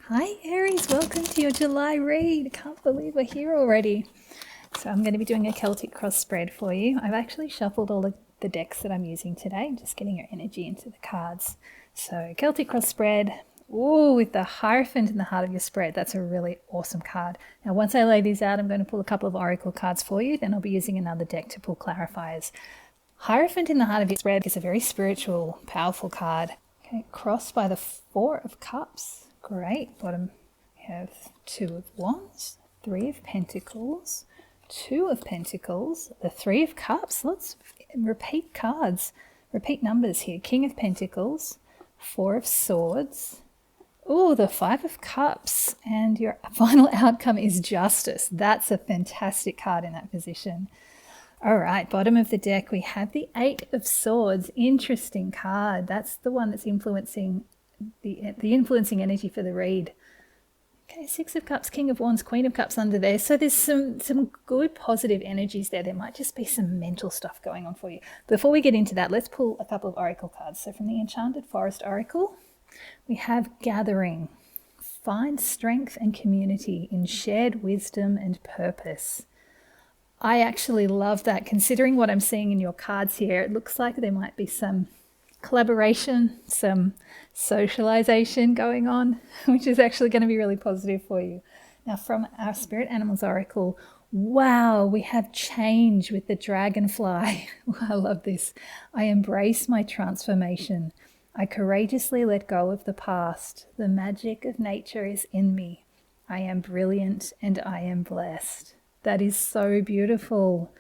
Hi Aries, welcome to your July read. Can't believe we're here already. So I'm going to be doing a Celtic cross spread for you. I've actually shuffled all the decks that I'm using today, just getting your energy into the cards. So Celtic cross spread, ooh, with the Hierophant in the heart of your spread. That's a really awesome card. Now once I lay these out, I'm going to pull a couple of oracle cards for you, then I'll be using another deck to pull clarifiers. Hierophant in the heart of your spread is a very spiritual, powerful card. Okay, crossed by the Four of Cups. Great. Bottom, we have Two of Wands, Three of Pentacles, Two of Pentacles, the Three of Cups. Let's repeat cards, repeat numbers here. King of Pentacles, Four of Swords, oh, the Five of Cups, and your final outcome is Justice. That's a fantastic card in that position. All right, bottom of the deck, we have the Eight of Swords. Interesting card. That's the one that's influencing the influencing energy for the read. Okay, Six of Cups, King of Wands, Queen of Cups under there. So there's some good positive energies there. There might just be some mental stuff going on for you. Before we get into that, let's pull a couple of oracle cards. So from the Enchanted Forest Oracle, we have Gathering. Find strength and community in shared wisdom and purpose. I actually love that. Considering what I'm seeing in your cards here, it looks like there might be some collaboration, some socialization going on, which is actually going to be really positive for you. Now from our Spirit Animals Oracle, wow, we have change with the dragonfly. I love this. I embrace my transformation. I courageously let go of the past. The magic of nature is in me. I am brilliant and I am blessed. That is so beautiful.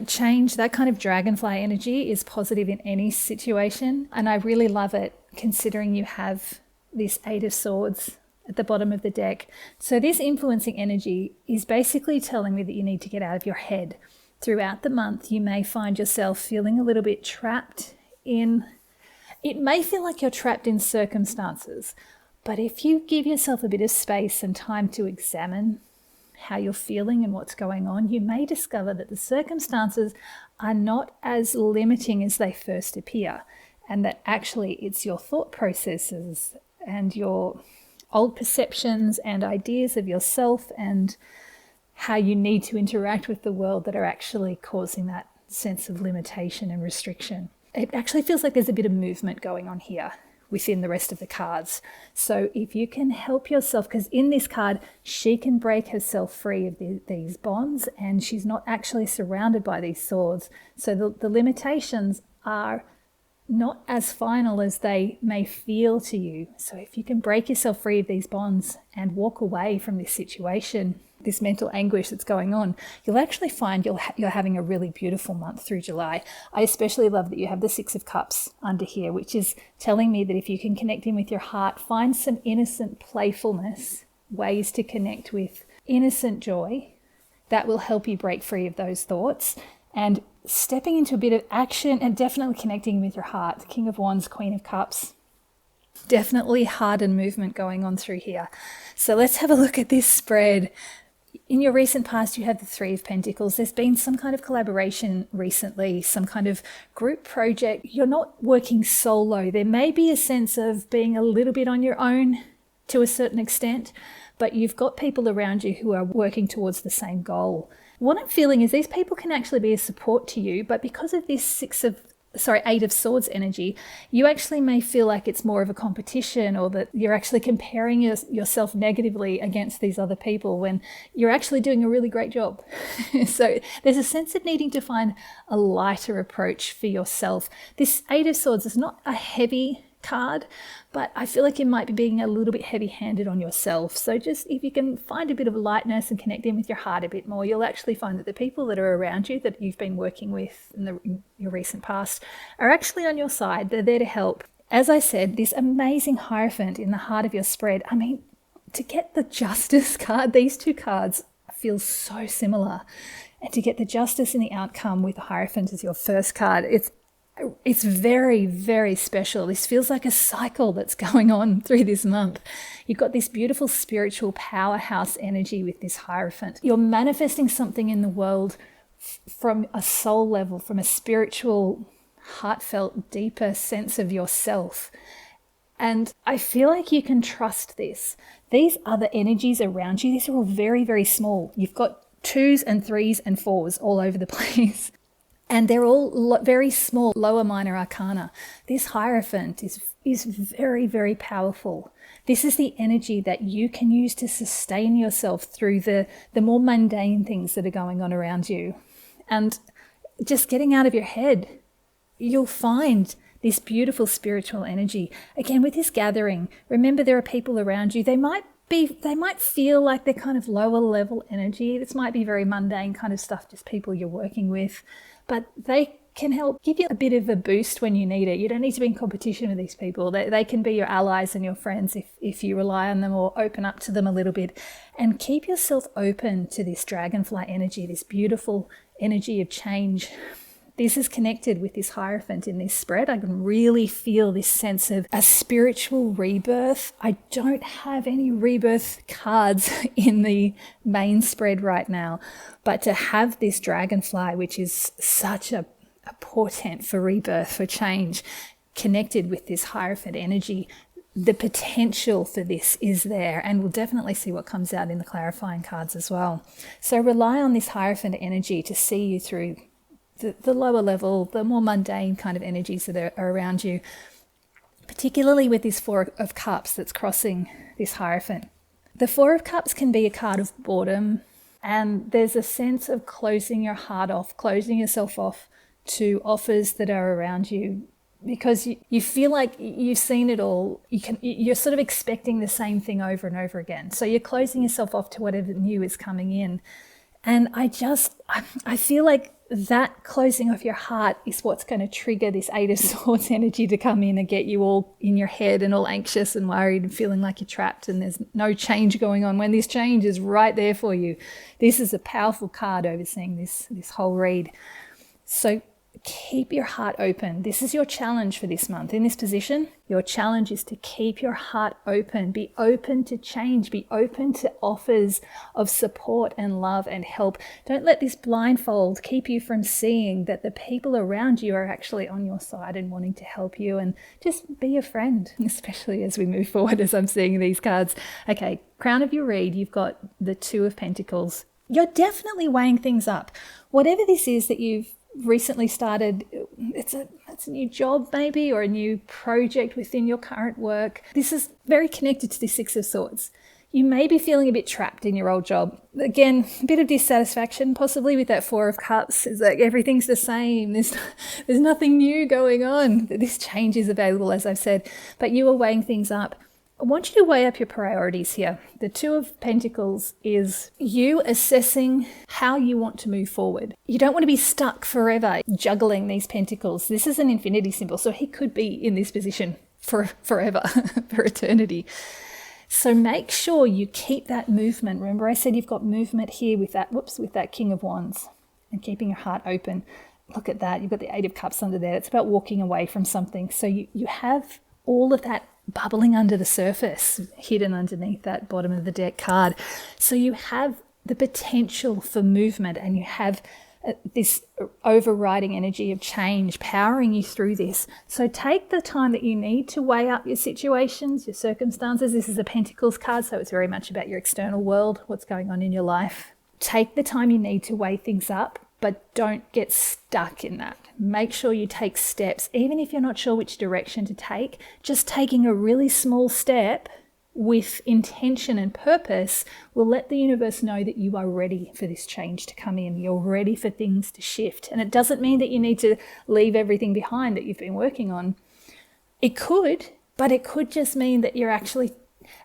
Change, that kind of dragonfly energy is positive in any situation. And I really love it considering you have this Eight of Swords at the bottom of the deck. So this influencing energy is basically telling me that you need to get out of your head. Throughout the month, you may find yourself feeling a little bit trapped in, it may feel like you're trapped in circumstances. But if you give yourself a bit of space and time to examine how you're feeling and what's going on, you may discover that the circumstances are not as limiting as they first appear, and that actually it's your thought processes and your old perceptions and ideas of yourself and how you need to interact with the world that are actually causing that sense of limitation and restriction. It actually feels like there's a bit of movement going on here within the rest of the cards. So if you can help yourself, because in this card, she can break herself free of these bonds and she's not actually surrounded by these swords. So the limitations are not as final as they may feel to you. So if you can break yourself free of these bonds and walk away from this situation, this mental anguish that's going on, you'll actually find you're having a really beautiful month through July. I especially love that you have the Six of Cups under here, which is telling me that if you can connect in with your heart, find some innocent playfulness, ways to connect with innocent joy, that will help you break free of those thoughts. And stepping into a bit of action and definitely connecting with your heart. King of Wands, Queen of Cups. Definitely heart and movement going on through here. So let's have a look at this spread. In your recent past, you have the Three of Pentacles. There's been some kind of collaboration recently, some kind of group project. You're not working solo. There may be a sense of being a little bit on your own to a certain extent, but you've got people around you who are working towards the same goal. What I'm feeling is these people can actually be a support to you, but because of this Eight of Swords energy, you actually may feel like it's more of a competition, or that you're actually comparing yourself negatively against these other people when you're actually doing a really great job. So there's a sense of needing to find a lighter approach for yourself. This Eight of Swords is not a heavy card, but I feel like you might be being a little bit heavy-handed on yourself. So just if you can find a bit of lightness and connect in with your heart a bit more, you'll actually find that the people that are around you that you've been working with in your recent past are actually on your side. They're there to help. As I said, this amazing Hierophant in the heart of your spread, I mean, to get the Justice card, these two cards feel so similar. And to get the Justice in the outcome with the Hierophant as your first card, it's very, very special. This feels like a cycle that's going on through this month. You've got this beautiful spiritual powerhouse energy with this Hierophant. You're manifesting something in the world from a soul level, from a spiritual, heartfelt, deeper sense of yourself. And I feel like you can trust this. These other energies around you, these are all very, very small. You've got 2s and 3s and 4s all over the place. And they're all very small, lower minor arcana. This Hierophant is very, very powerful. This is the energy that you can use to sustain yourself through the more mundane things that are going on around you. And just getting out of your head, you'll find this beautiful spiritual energy. Again, with this gathering, remember there are people around you. They might feel like they're kind of lower level energy. This might be very mundane kind of stuff, just people you're working with. But they can help give you a bit of a boost when you need it. You don't need to be in competition with these people. They can be your allies and your friends if you rely on them or open up to them a little bit. And keep yourself open to this dragonfly energy, this beautiful energy of change. This is connected with this Hierophant in this spread. I can really feel this sense of a spiritual rebirth. I don't have any rebirth cards in the main spread right now, but to have this dragonfly, which is such a portent for rebirth, for change, connected with this Hierophant energy, the potential for this is there, and we'll definitely see what comes out in the clarifying cards as well. So rely on this Hierophant energy to see you through the lower level, the more mundane kind of energies that are around you, particularly with this 4 of Cups that's crossing this Hierophant. The 4 of Cups can be a card of boredom, and there's a sense of closing your heart off, closing yourself off to offers that are around you, because you feel like you've seen it all. You're sort of expecting the same thing over and over again. So you're closing yourself off to whatever new is coming in. And I feel like that closing off your heart is what's going to trigger this 8 of Swords energy to come in and get you all in your head and all anxious and worried and feeling like you're trapped and there's no change going on, when this change is right there for you. This is a powerful card overseeing this whole read. So keep your heart open. This is your challenge for this month. In this position, your challenge is to keep your heart open. Be open to change. Be open to offers of support and love and help. Don't let this blindfold keep you from seeing that the people around you are actually on your side and wanting to help you, and just be a friend, especially as we move forward, as I'm seeing these cards. Okay, crown of your read, you've got the 2 of Pentacles. You're definitely weighing things up. Whatever this is that you've recently started, it's a new job maybe, or a new project within your current work. This is very connected to the 6 of Swords. You may be feeling a bit trapped in your old job. Again, a bit of dissatisfaction possibly with that 4 of Cups. It's like everything's the same. There's nothing new going on. This change is available, as I've said, but you are weighing things up. I want you to weigh up your priorities here. The 2 of Pentacles is you assessing how you want to move forward. You don't want to be stuck forever juggling these pentacles. This is an infinity symbol, so he could be in this position for forever, for eternity. So make sure you keep that movement. Remember I said you've got movement here with that King of Wands, and keeping your heart open. Look at that. You've got the 8 of Cups under there. It's about walking away from something. So you have all of that bubbling under the surface, hidden underneath that bottom of the deck card. So you have the potential for movement, and you have this overriding energy of change powering you through this. So take the time that you need to weigh up your situations, your circumstances. This is a Pentacles card, so it's very much about your external world, what's going on in your life. Take the time you need to weigh things up, but don't get stuck in that. Make sure you take steps, even if you're not sure which direction to take. Just taking a really small step with intention and purpose will let the universe know that you are ready for this change to come in. You're ready for things to shift. And it doesn't mean that you need to leave everything behind that you've been working on. It could, but it could just mean that you're actually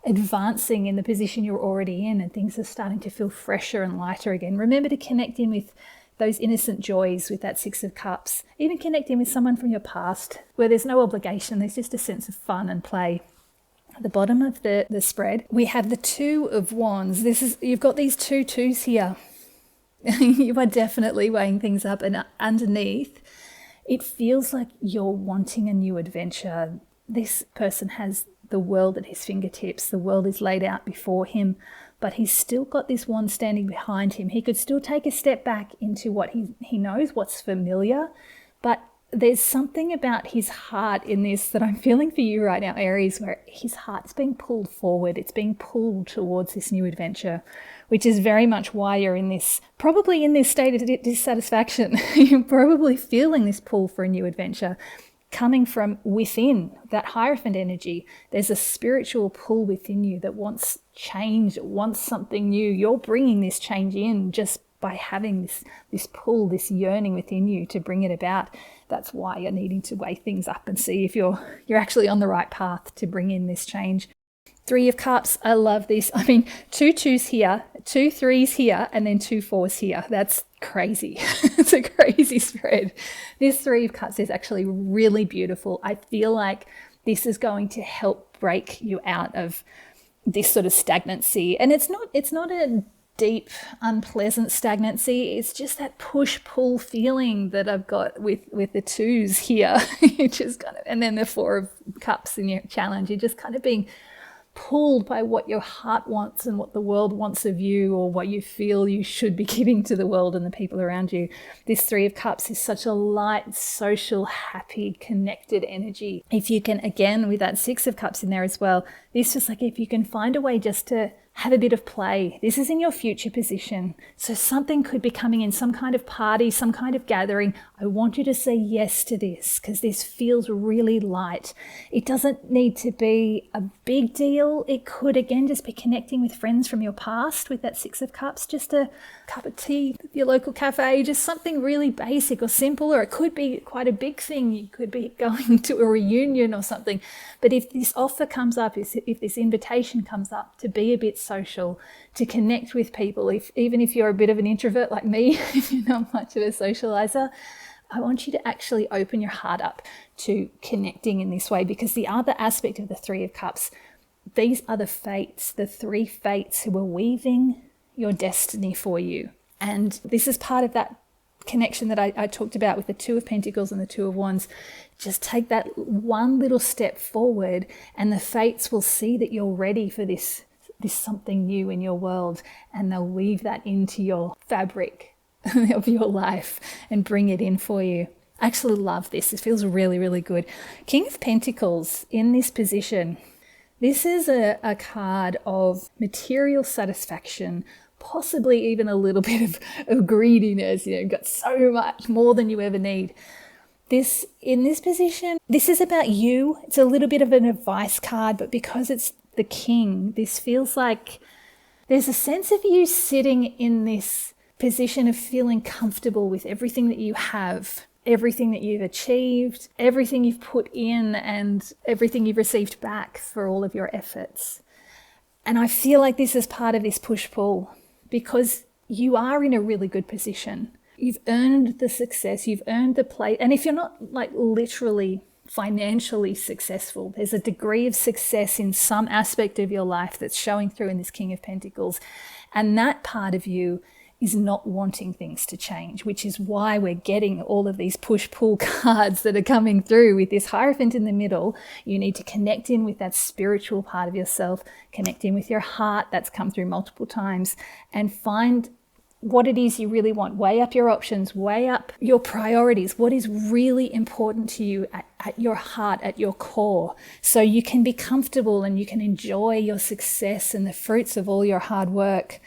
advancing in the position you're already in, and things are starting to feel fresher and lighter again. Remember to connect in with those innocent joys with that 6 of Cups. Even connecting with someone from your past where there's no obligation, there's just a sense of fun and play. At the bottom of the spread, we have the 2 of Wands. You've got these 2 2s here. You are definitely weighing things up, and underneath, it feels like you're wanting a new adventure. This person has the world at his fingertips. The world is laid out before him, but he's still got this wand standing behind him. He could still take a step back into what he knows, what's familiar, but there's something about his heart in this that I'm feeling for you right now, Aries, where his heart's being pulled forward. It's being pulled towards this new adventure, which is very much why you're in this, probably in this state of dissatisfaction. You're probably feeling this pull for a new adventure coming from within, that Hierophant energy. There's a spiritual pull within you that wants change, wants something new. You're bringing this change in just by having this pull, this yearning within you to bring it about. That's why you're needing to weigh things up and see if you're actually on the right path to bring in this change. 3 of Cups, I love this. I mean, 2 2s here, 2 3s here, and then 2 4s here. That's crazy. It's a crazy spread. This 3 of Cups is actually really beautiful. I feel like this is going to help break you out of this sort of stagnancy. And it's not a deep, unpleasant stagnancy. It's just that push-pull feeling that I've got with the 2s here. You just kind of, and then the 4 of Cups in your challenge. You're just kind of being pulled by what your heart wants and what the world wants of you, or what you feel you should be giving to the world and the people around you. This 3 of Cups is such a light, social, happy, connected energy. If you can, again, with that 6 of Cups in there as well, this is like if you can find a way just to have a bit of play. This is in your future position. So something could be coming in, some kind of party, some kind of gathering. I want you to say yes to this because this feels really light. It doesn't need to be a big deal. It could, again, just be connecting with friends from your past with that 6 of Cups, just a cup of tea at your local cafe, just something really basic or simple, or it could be quite a big thing. You could be going to a reunion or something. But if this offer comes up, if this invitation comes up to be a bit social, to connect with people, even if you're a bit of an introvert like me, if you're not much of a socializer, I want you to actually open your heart up to connecting in this way, because the other aspect of the 3 of Cups, these are the fates, the 3 fates who are weaving your destiny for you. And this is part of that connection that I talked about with the 2 of Pentacles and the 2 of Wands. Just take that one little step forward and the fates will see that you're ready for this something new in your world, and they'll weave that into your fabric of your life and bring it in for you. I actually love this. It feels really, really good. King of Pentacles in this position. This is a card of material satisfaction, possibly even a little bit of greediness. You've got so much more than you ever need. In this position, this is about you. It's a little bit of an advice card, but because it's the King, this feels like there's a sense of you sitting in this position of feeling comfortable with everything that you have, everything that you've achieved, everything you've put in, and everything you've received back for all of your efforts. And I feel like this is part of this push-pull, because you are in a really good position. You've earned the success, you've earned the place. And if you're not like literally financially successful, there's a degree of success in some aspect of your life that's showing through in this King of Pentacles. And that part of you is not wanting things to change, which is why we're getting all of these push-pull cards that are coming through with this Hierophant in the middle. You need to connect in with that spiritual part of yourself, connect in with your heart, that's come through multiple times, and find what it is you really want. Weigh up your options, weigh up your priorities, what is really important to you at your heart, at your core, so you can be comfortable and you can enjoy your success and the fruits of all your hard work.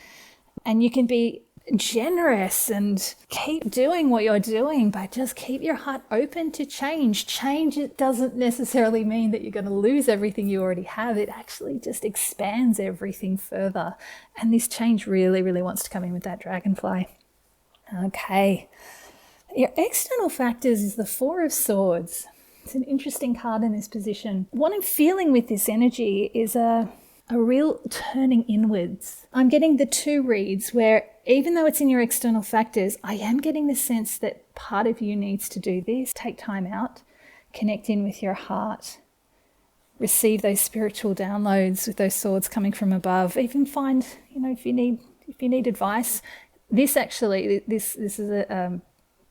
And you can be generous and keep doing what you're doing, but just keep your heart open to change. Change, it doesn't necessarily mean that you're going to lose everything you already have. It actually just expands everything further. And this change really, really wants to come in with that dragonfly. Okay. Your external factors is the 4 of Swords. It's an interesting card in this position. What I'm feeling with this energy is a real turning inwards. I'm getting the 2 reads where, even though it's in your external factors, I am getting the sense that part of you needs to do this. Take time out, connect in with your heart, receive those spiritual downloads with those swords coming from above. Even find, if you need advice. This actually, this is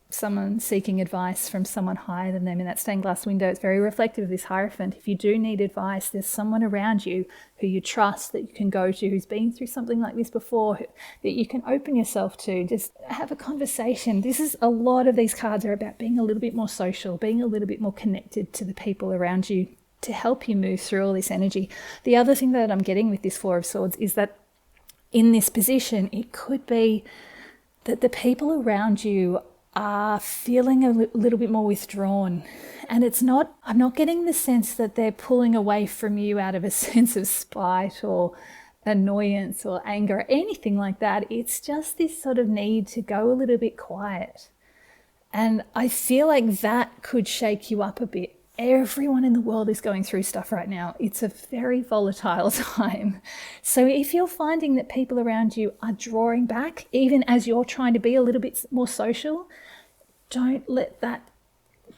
someone seeking advice from someone higher than them in that stained glass window. It's very reflective of this Hierophant. If you do need advice, there's someone around you who you trust that you can go to, who's been through something like this before, that you can open yourself to. Just have a conversation. This is a lot of these cards are about being a little bit more social, being a little bit more connected to the people around you to help you move through all this energy. The other thing that I'm getting with this Four of Swords is that in this position, it could be that the people around you are feeling a little bit more withdrawn. And I'm not getting the sense that they're pulling away from you out of a sense of spite or annoyance or anger or anything like that. It's just this sort of need to go a little bit quiet. And I feel like that could shake you up a bit. Everyone in the world is going through stuff right now. It's a very volatile time. So if you're finding that people around you are drawing back, even as you're trying to be a little bit more social, don't let that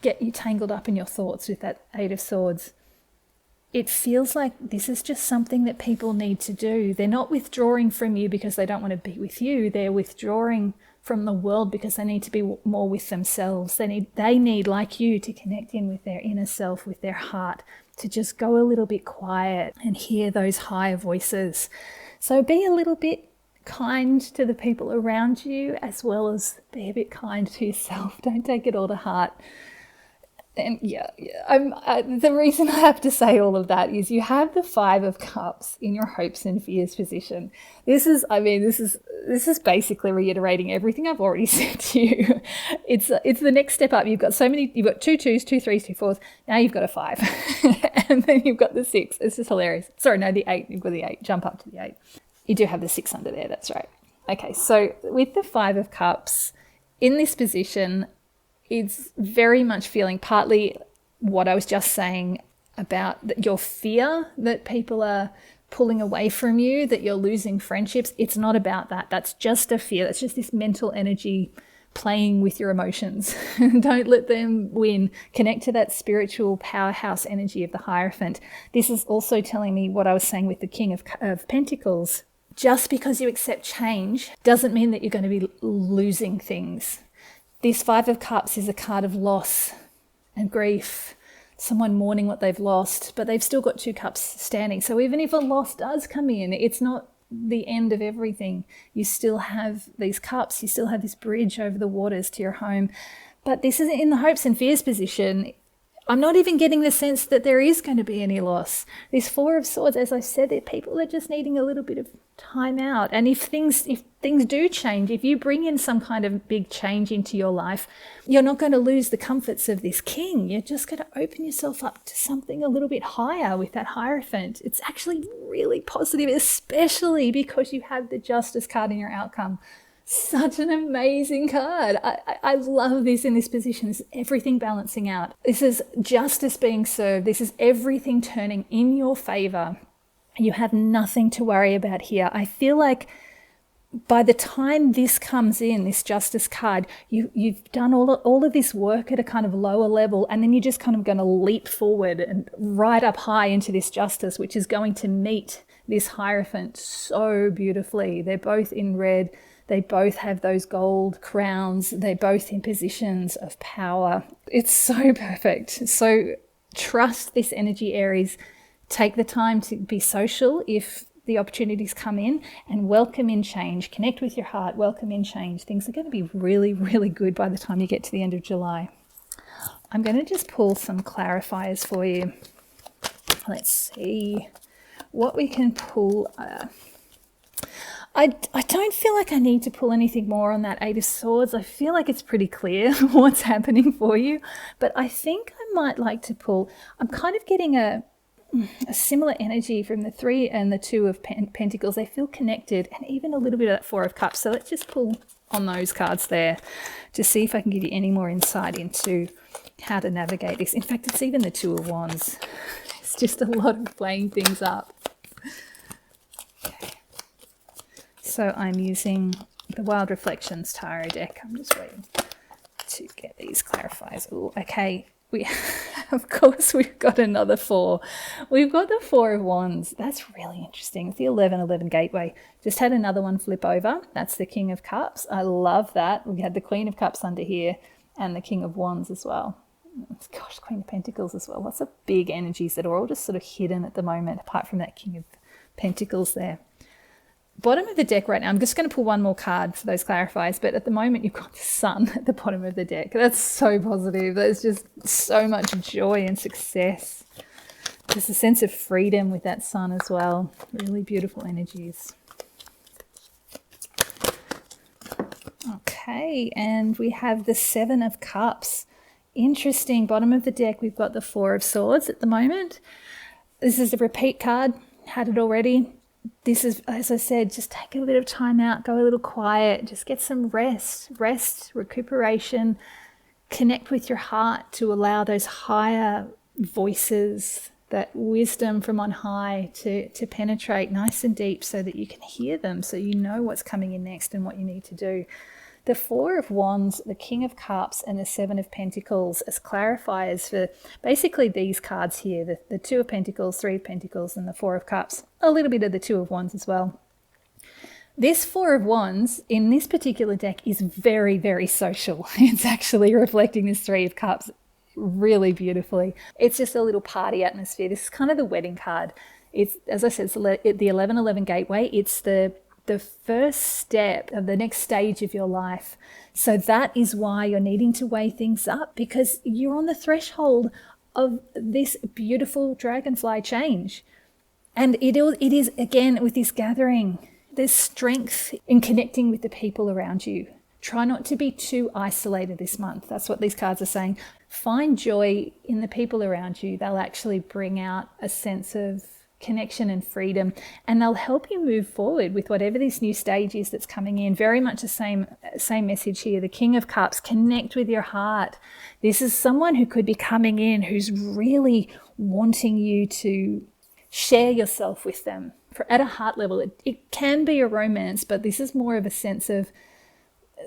get you tangled up in your thoughts with that Eight of Swords. It feels like this is just something that people need to do. They're not withdrawing from you because they don't want to be with you. They're withdrawing from the world because they need to be more with themselves. They need, like you, to connect in with their inner self, with their heart, to just go a little bit quiet and hear those higher voices. So be a little bit kind to the people around you, as well as be a bit kind to yourself. Don't take it all to heart. And the reason I have to say all of that is you have the Five of Cups in your hopes and fears position. This is basically reiterating everything I've already said to you. It's the next step up. You've got two twos, two threes, two fours. Now you've got a 5. And then you've got the 6. It's just hilarious. Sorry, no, the 8. You've got the 8. Jump up to the 8. You do have the 6 under there. That's right. Okay, so with the Five of Cups in this position, it's very much feeling partly what I was just saying about your fear that people are pulling away from you, that you're losing friendships. It's not about that. That's just a fear. That's just this mental energy playing with your emotions. Don't let them win. Connect to that spiritual powerhouse energy of the Hierophant. This is also telling me what I was saying with the King of Pentacles. Just because you accept change doesn't mean that you're going to be losing things. This Five of Cups is a card of loss and grief, someone mourning what they've lost, but they've still got 2 cups standing. So even if a loss does come in, it's not the end of everything. You still have these cups, you still have this bridge over the waters to your home. But this is in the hopes and fears position. I'm not even getting the sense that there is going to be any loss. This Four of Swords, as I said, they're people that are just needing a little bit of time out. And if things do change, if you bring in some kind of big change into your life, you're not going to lose the comforts of this King. You're just going to open yourself up to something a little bit higher with that Hierophant. It's actually really positive, especially because you have the Justice card in your outcome. Such an amazing card. I love this in this position. This is everything balancing out. This is justice being served. This is everything turning in your favor. You have nothing to worry about here. I feel like by the time this comes in, this Justice card, you've done all of this work at a kind of lower level, and then you're just kind of going to leap forward and right up high into this Justice, which is going to meet this Hierophant so beautifully. They're both in red. They both have those gold crowns. They're both in positions of power. It's so perfect. So trust this energy, Aries. Take the time to be social if the opportunities come in, and welcome in change. Connect with your heart, welcome in change. Things are going to be really, really good by the time you get to the end of July. I'm going to just pull some clarifiers for you. Let's see what we can pull. I don't feel like I need to pull anything more on that Eight of Swords. I feel like it's pretty clear what's happening for you, but I think I might like to pull. I'm kind of getting a similar energy from the 3 and the 2 of Pentacles. They feel connected, and even a little bit of that 4 of Cups. So let's just pull on those cards there to see if I can give you any more insight into how to navigate this. In fact, it's even the 2 of Wands. It's just a lot of playing things up. Okay. So I'm using the Wild Reflections Tarot deck. I'm just waiting to get these clarifiers. Ooh, okay. Of course, we've got another 4. We've got the 4 of Wands. That's really interesting. The 11 gateway. Just had another one flip over. That's the King of Cups. I love that. We had the Queen of Cups under here. and the King of Wands as well. Gosh, Queen of Pentacles as well. Lots of big energies that are all just sort of hidden at the moment, apart from that King of Pentacles there. Bottom of the deck right now, I'm just going to pull one more card for those clarifiers, but at the moment you've got the Sun at the bottom of the deck. That's so positive. There's just so much joy and success. There's a sense of freedom with that Sun as well. Really beautiful energies. Okay, and we have the Seven of Cups. Interesting. Bottom of the deck, we've got the Four of Swords at the moment. This is a repeat card. Had it already. This is, as I said, just take a bit of time out, go a little quiet, just get some rest, recuperation, connect with your heart to allow those higher voices, that wisdom from on high to penetrate nice and deep so that you can hear them, so you know what's coming in next and what you need to do. The Four of Wands, the King of Cups, and the Seven of Pentacles as clarifiers for basically these cards here, the Two of Pentacles, Three of Pentacles, and the Four of Cups. A little bit of the Two of Wands as well. This Four of Wands in this particular deck is very, very social. It's actually reflecting this Three of Cups really beautifully. It's just a little party atmosphere. This is kind of the wedding card. It's, as I said, it's the 1111 gateway. It's the first step of the next stage of your life. So that is why you're needing to weigh things up, because you're on the threshold of this beautiful dragonfly change. And it is, again, with this gathering, there's strength in connecting with the people around you. Try not to be too isolated this month. That's what these cards are saying. Find joy in the people around you. They'll actually bring out a sense of connection and freedom, and they'll help you move forward with whatever this new stage is that's coming in. Very much the same message here. The King of Cups, connect with your heart. This is someone who could be coming in who's really wanting you to share yourself with them at a heart level. It can be a romance, but this is more of a sense of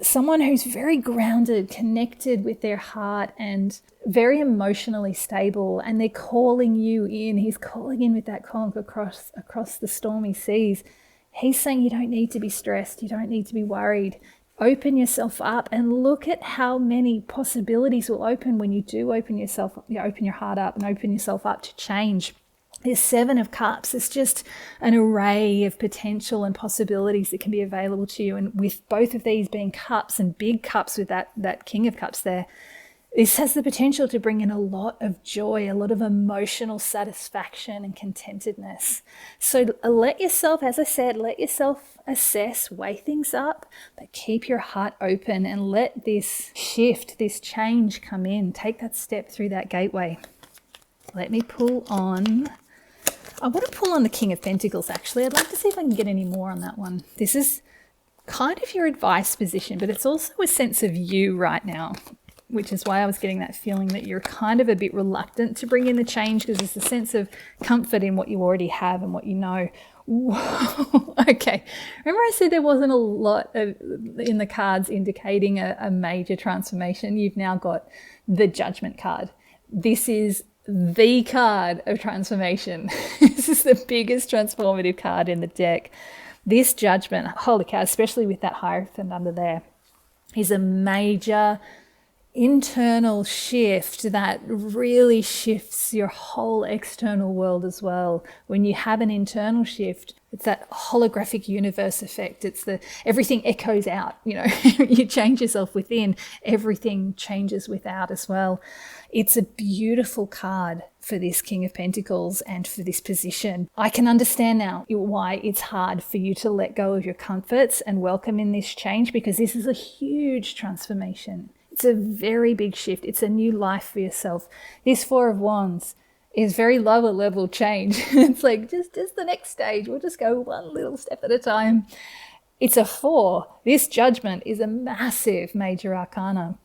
someone who's very grounded, connected with their heart, and very emotionally stable, and they're calling you in. He's calling in with that conch across the stormy seas. He's saying you don't need to be stressed, you don't need to be worried. Open yourself up, and look at how many possibilities will open when you do open your heart up and open yourself up to change. This Seven of Cups is just an array of potential and possibilities that can be available to you. And with both of these being cups and big cups with that King of Cups there, this has the potential to bring in a lot of joy, a lot of emotional satisfaction and contentedness. So let yourself, as I said, let yourself assess, weigh things up, but keep your heart open and let this shift, this change come in. Take that step through that gateway. Let me pull on... I want to pull on the King of Pentacles, actually. I'd like to see if I can get any more on that one. This is kind of your advice position, but it's also a sense of you right now, which is why I was getting that feeling that you're kind of a bit reluctant to bring in the change, because there's a sense of comfort in what you already have and what you know. Whoa. Okay. Remember I said there wasn't a lot in the cards indicating a major transformation? You've now got the Judgment card. This is the card of transformation. This is the biggest transformative card in the deck. This Judgment, holy cow, especially with that Hierophant under there, is a major internal shift that really shifts your whole external world as well. When you have an internal shift, it's that holographic universe effect. It's everything echoes out, you change yourself within, everything changes without as well. It's a beautiful card for this King of Pentacles and for this position. I can understand now why it's hard for you to let go of your comforts and welcome in this change, because this is a huge transformation. It's a very big shift. It's a new life for yourself. This Four of Wands is very lower level change. It's like just the next stage. We'll just go one little step at a time. It's a 4. This Judgment is a massive major arcana.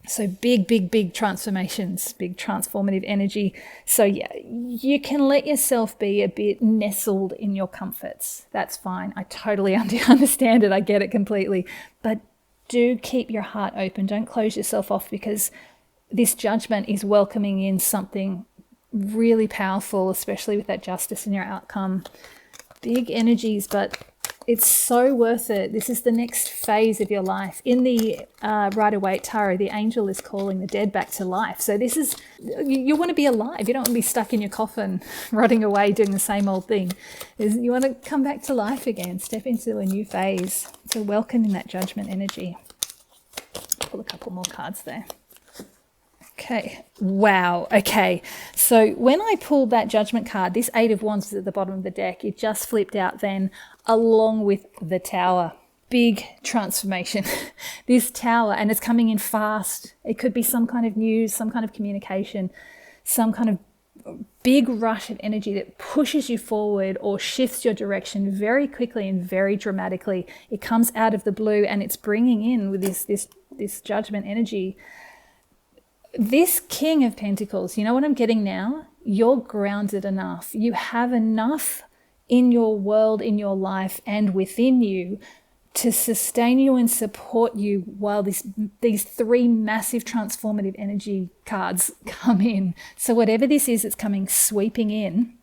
So big transformations, big transformative energy. So yeah, you can let yourself be a bit nestled in your comforts. That's fine. I totally understand it. I get it completely. But do keep your heart open. Don't close yourself off, because this Judgment is welcoming in something really powerful, especially with that justice in your outcome. Big energies, but It's so worth it. This is the next phase of your life. In the Rider-Waite Tarot, the angel is calling the dead back to life. So this is, you want to be alive. You don't want to be stuck in your coffin, rotting away, doing the same old thing. You want to come back to life again, step into a new phase. So welcome in that judgment energy. Pull a couple more cards there. Okay. Wow. Okay. So when I pulled that judgment card, this 8 of Wands was at the bottom of the deck. It just flipped out then along with the Tower. Big transformation. This Tower, and it's coming in fast. It could be some kind of news, some kind of communication, some kind of big rush of energy that pushes you forward or shifts your direction very quickly and very dramatically. It comes out of the blue and it's bringing in with this judgment energy. This King of Pentacles, you know what I'm getting now? You're grounded enough. You have enough in your world, in your life, and within you to sustain you and support you while these 3 massive transformative energy cards come in. So whatever this is that's coming sweeping in,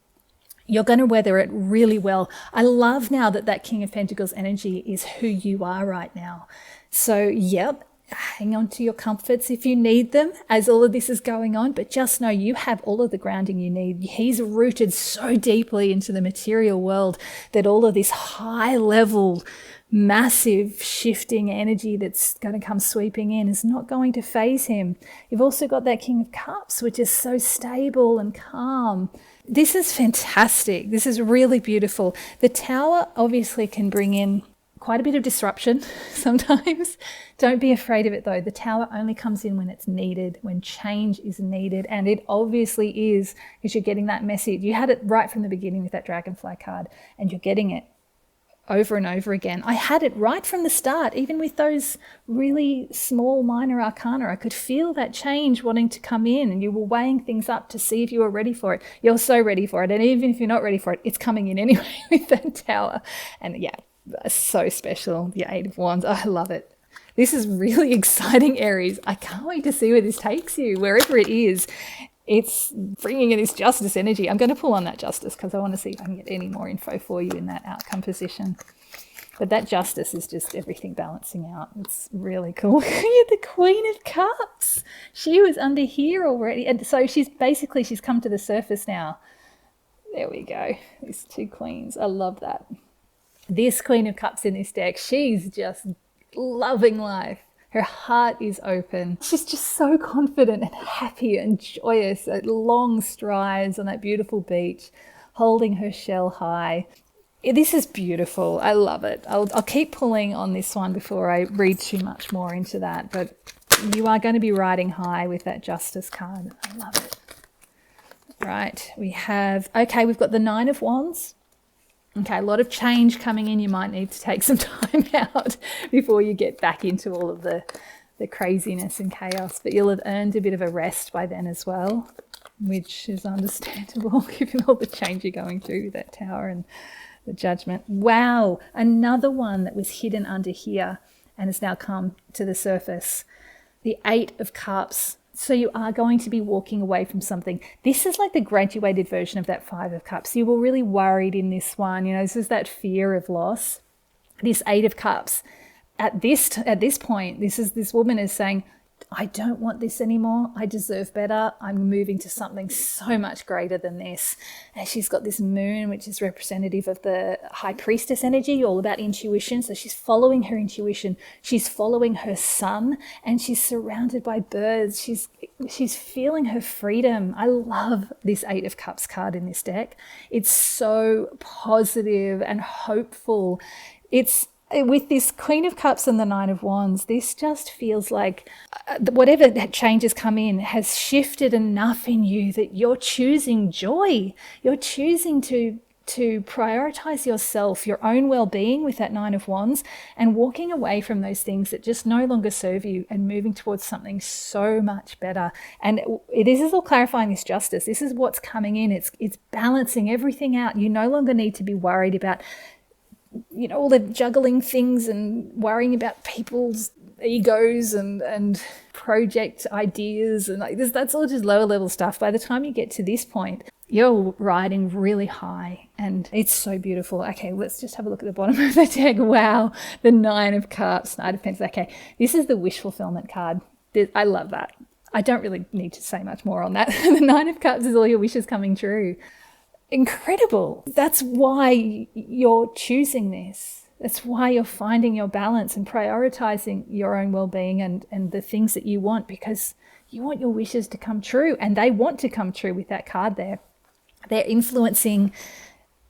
you're going to weather it really well. I love now that King of Pentacles energy is who you are right now. So, yep. Hang on to your comforts if you need them as all of this is going on, but just know you have all of the grounding you need. He's rooted so deeply into the material world that all of this high level, massive shifting energy that's going to come sweeping in is not going to faze him. You've also got that King of Cups, which is so stable and calm. This is fantastic. This is really beautiful. The Tower obviously can bring in quite a bit of disruption sometimes. Don't be afraid of it though. The Tower only comes in when it's needed, when change is needed, and it obviously is, because you're getting that message. You had it right from the beginning with that Dragonfly card, and you're getting it over and over again. I had it right from the start, even with those really small minor arcana. I could feel that change wanting to come in, and you were weighing things up to see if you were ready for it. You're so ready for it, and even if you're not ready for it, it's coming in anyway with that Tower. And yeah, so special, the 8 of Wands. I love it. This is really exciting, Aries. I can't wait to see where this takes you, wherever it is. It's bringing in this justice energy. I'm going to pull on that justice because I want to see if I can get any more info for you in that outcome position. But that justice is just everything balancing out. It's really cool. Look at the Queen of Cups. She was under here already. And so she's come to the surface now. There we go. These 2 queens. I love that. This Queen of Cups in this deck, she's just loving life. Her heart is open. She's just so confident and happy and joyous at long strides on that beautiful beach, holding her shell high. This is beautiful. I love it. I'll keep pulling on this one before I read too much more into that, but you are going to be riding high with that Justice card. I love it. Right, we've got the 9 of Wands. Okay, a lot of change coming in. You might need to take some time out before you get back into all of the craziness and chaos, but you'll have earned a bit of a rest by then as well, which is understandable given all the change you're going through with that Tower and the Judgment. Wow, another one that was hidden under here and has now come to the surface. The 8 of Cups. So you are going to be walking away from something. This is like the graduated version of that 5 of Cups. You were really worried in this one. This is that fear of loss. This 8 of Cups. At this point, this woman is saying, I don't want this anymore. I deserve better. I'm moving to something so much greater than this. And she's got this moon, which is representative of the High Priestess energy, all about intuition. So she's following her intuition. She's following her sun, and she's surrounded by birds. She's feeling her freedom. I love this 8 of Cups card in this deck. It's so positive and hopeful. It's with this Queen of Cups and the 9 of Wands, this just feels like whatever changes come in has shifted enough in you that you're choosing joy. You're choosing to prioritize yourself, your own well-being with that 9 of Wands, and walking away from those things that just no longer serve you and moving towards something so much better. And this is all clarifying this justice. This is what's coming in. It's balancing everything out. You no longer need to be worried about all the juggling things and worrying about people's egos and project ideas and that's all just lower level stuff. By the time you get to this point, You're riding really high and it's so beautiful. Okay, let's just have a look at the bottom of the deck. Wow, the Nine of Cups, Knight of Pentacles. Okay, this is the wish fulfillment card. I love that. I don't really need to say much more on that. The Nine of Cups is all your wishes coming true. Incredible. That's why you're choosing this. That's why you're finding your balance and prioritizing your own well-being and the things that you want, because you want your wishes to come true, and they want to come true with that card there. They're influencing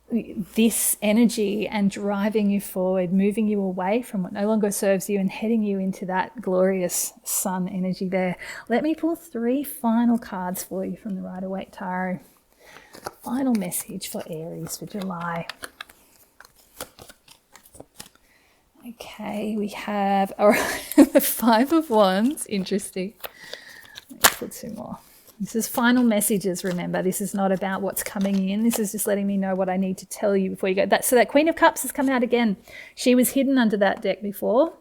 this energy and driving you forward, moving you away from what no longer serves you and heading you into that glorious sun energy there. Let me pull 3 final cards for you from the Rider-Waite Tarot. Final message for Aries for July. Okay, we have the Five of Wands. Interesting. Let's put 2 more. This is final messages, remember. This is not about what's coming in. This is just letting me know what I need to tell you before you go. So that Queen of Cups has come out again. She was hidden under that deck before.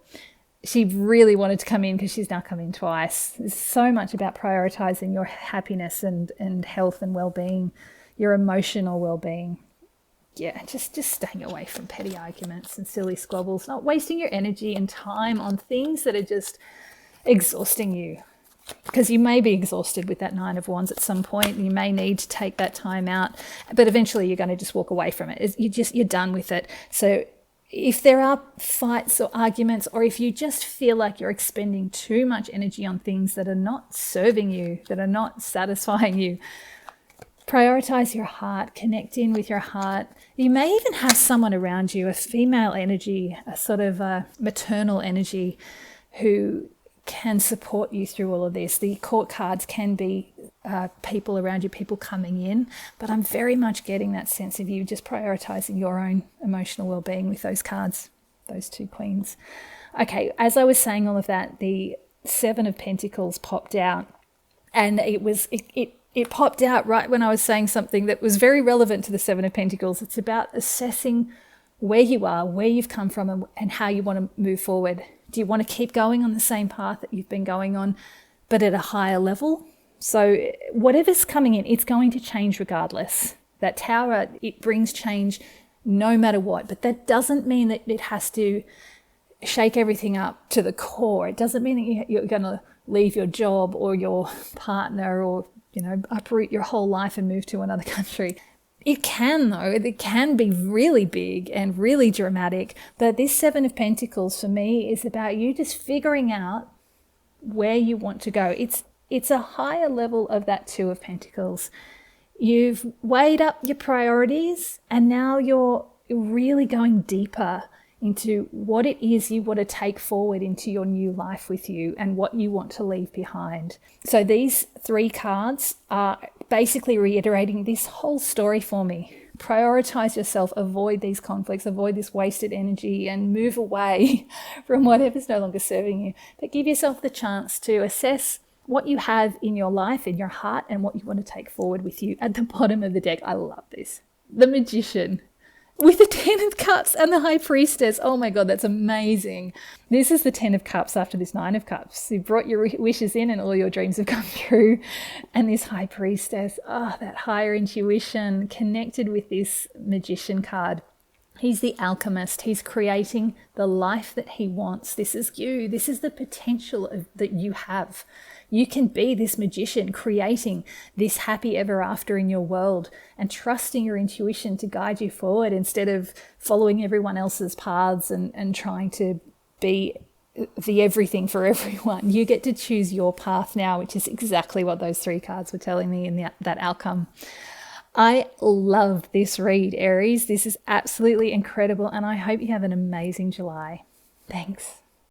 She really wanted to come in because she's now come in twice. There's so much about prioritizing your happiness and health and well-being, your emotional well-being. Yeah, just staying away from petty arguments and silly squabbles, not wasting your energy and time on things that are just exhausting you. Because you may be exhausted with that Nine of Wands at some point, and you may need to take that time out, but eventually you're going to just walk away from it. You're done with it. So if there are fights or arguments, or if you just feel like you're expending too much energy on things that are not serving you, that are not satisfying you, prioritize your heart, connect in with your heart. You may even have someone around you, a female energy, a sort of a maternal energy, who can support you through all of this. The court cards can be people around you, people coming in, but I'm very much getting that sense of you just prioritizing your own emotional well-being with those cards, those 2 queens. Okay, as I was saying all of that, the Seven of Pentacles popped out, and it popped out right when I was saying something that was very relevant to the Seven of Pentacles. It's about assessing where you are, where you've come from, and how you want to move forward. Do you want to keep going on the same path that you've been going on, but at a higher level? So whatever's coming in, it's going to change regardless. That Tower, it brings change no matter what, but that doesn't mean that it has to shake everything up to the core. It doesn't mean that you're going to leave your job or your partner or, uproot your whole life and move to another country. It can, though. It can be really big and really dramatic. But this Seven of Pentacles for me is about you just figuring out where you want to go. It's a higher level of that Two of Pentacles. You've weighed up your priorities, and now you're really going deeper into what it is you want to take forward into your new life with you and what you want to leave behind. So these 3 cards are basically reiterating this whole story for me. Prioritize yourself, avoid these conflicts, avoid this wasted energy, and move away from whatever's no longer serving you. But give yourself the chance to assess what you have in your life, in your heart, and what you want to take forward with you. At the bottom of the deck, I love this. The Magician with the 10 of Cups and the High Priestess. Oh my God, that's amazing. This is the 10 of Cups after this 9 of Cups. You brought your wishes in and all your dreams have come true. And this High Priestess, that higher intuition connected with this Magician card. He's the alchemist. He's creating the life that he wants. This is you. This is the potential that you have. You can be this magician creating this happy ever after in your world and trusting your intuition to guide you forward instead of following everyone else's paths and trying to be the everything for everyone. You get to choose your path now, which is exactly what those 3 cards were telling me in that outcome. I love this read, Aries. This is absolutely incredible, and I hope you have an amazing July. Thanks.